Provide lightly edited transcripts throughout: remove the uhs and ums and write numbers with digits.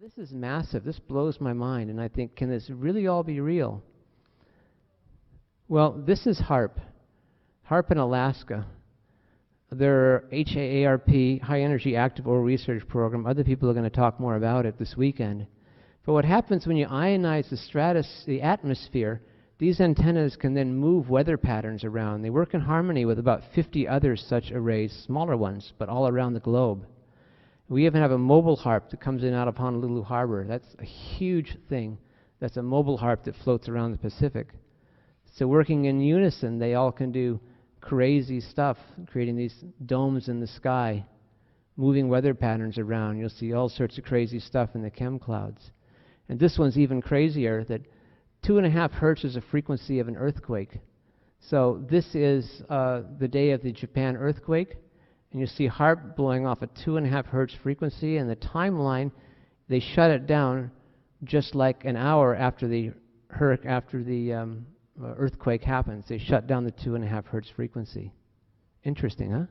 This is massive. This blows my mind, and I think, can this really all be real? Well, this is HAARP. HAARP in Alaska. Their HAARP, High Energy Active Oil Research Program. Other people are going to talk more about it this weekend. But what happens when you ionize the atmosphere, these antennas can then move weather patterns around. They work in harmony with about 50 other such arrays, smaller ones, but all around the globe. We even have a mobile HAARP that comes in and out of Honolulu Harbor. That's a huge thing. That's a mobile HAARP that floats around the Pacific. So working in unison, they all can do crazy stuff, creating these domes in the sky, moving weather patterns around. You'll see all sorts of crazy stuff in the chem clouds. And this one's even crazier, that 2.5 hertz is a frequency of an earthquake. So this is the day of the Japan earthquake. And you see HAARP blowing off a 2.5 hertz frequency, and the timeline, they shut it down just like an hour after the earthquake happens. They shut down the 2.5 hertz frequency. Interesting, huh?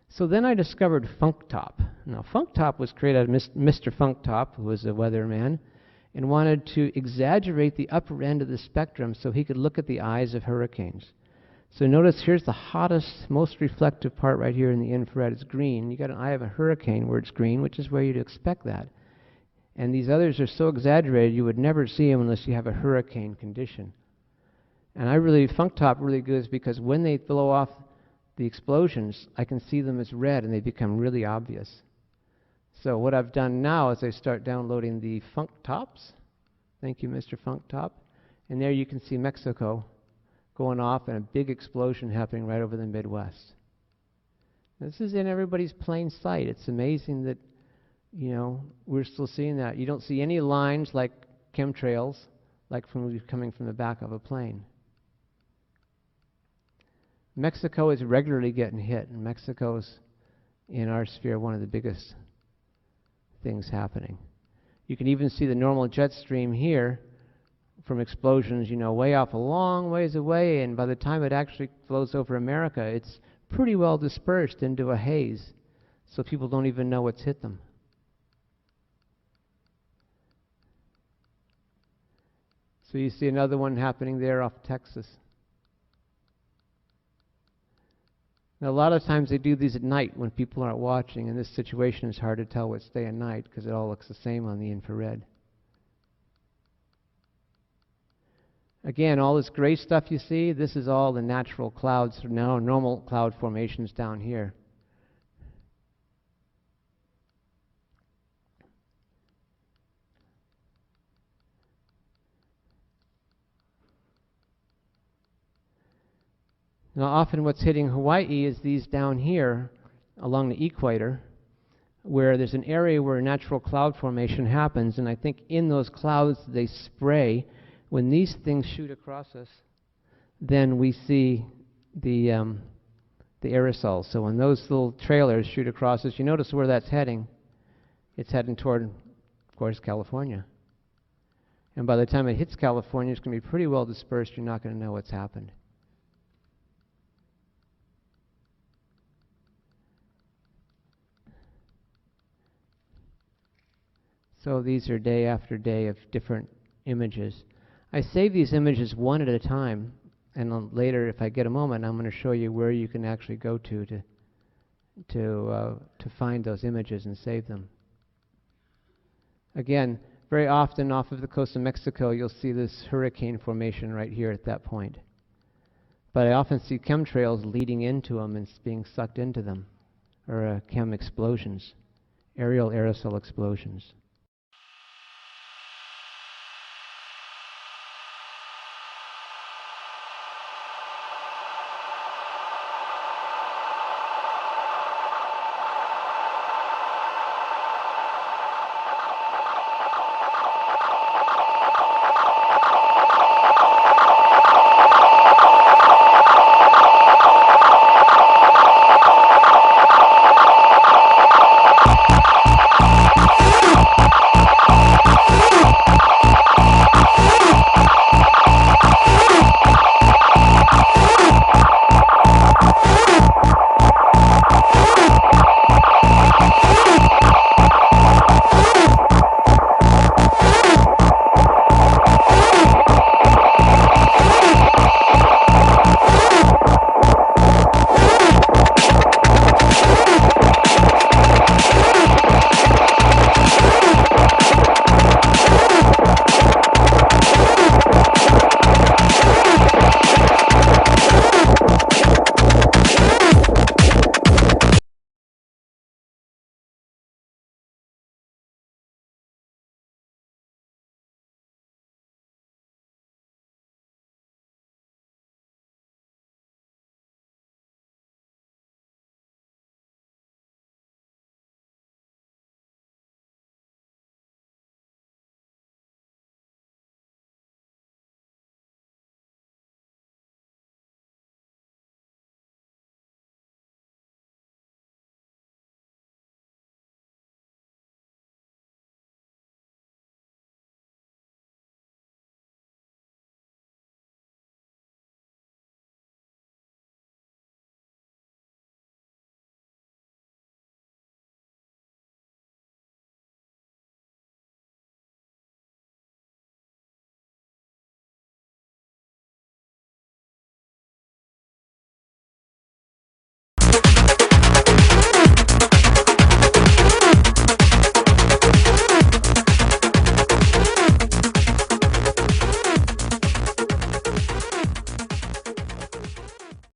So then I discovered FunkTop. Now FunkTop was created by Mr. FunkTop, who was a weatherman, and wanted to exaggerate the upper end of the spectrum so he could look at the eyes of hurricanes. So notice here's the hottest, most reflective part right here in the infrared. It's green. You got an eye of a hurricane where it's green, which is where you'd expect that. And these others are so exaggerated you would never see them unless you have a hurricane condition. And FunkTop really good is because when they blow off the explosions, I can see them as red and they become really obvious. So what I've done now is I start downloading the FunkTops. Thank you, Mr. FunkTop. And there you can see Mexico going off and a big explosion happening right over the Midwest. This is in everybody's plain sight. It's amazing that, you know, we're still seeing that. You don't see any lines like chemtrails, like coming from the back of a plane. Mexico is regularly getting hit, and Mexico's, in our sphere, one of the biggest things happening. You can even see the normal jet stream here from explosions, you know, way off a long ways away, and by the time it actually flows over America, it's pretty well dispersed into a haze, so people don't even know what's hit them. So you see another one happening there off Texas. Now, a lot of times they do these at night when people aren't watching. In this situation, it's hard to tell what's day and night because it all looks the same on the infrared. Again, all this gray stuff you see, this is all the natural clouds, now normal cloud formations down here. Now, often what's hitting Hawaii is these down here along the equator, where there's an area where natural cloud formation happens, and I think in those clouds they spray. When these things shoot across us, then we see the aerosols. So when those little trailers shoot across us, you notice where that's heading. It's heading toward, of course, California. And by the time it hits California, it's going to be pretty well dispersed. You're not going to know what's happened. So these are day after day of different images. I save these images one at a time, and later, if I get a moment, I'm going to show you where you can actually go to find those images and save them. Again, very often off of the coast of Mexico, you'll see this hurricane formation right here at that point. But I often see chemtrails leading into them and being sucked into them, or chem explosions, aerial aerosol explosions.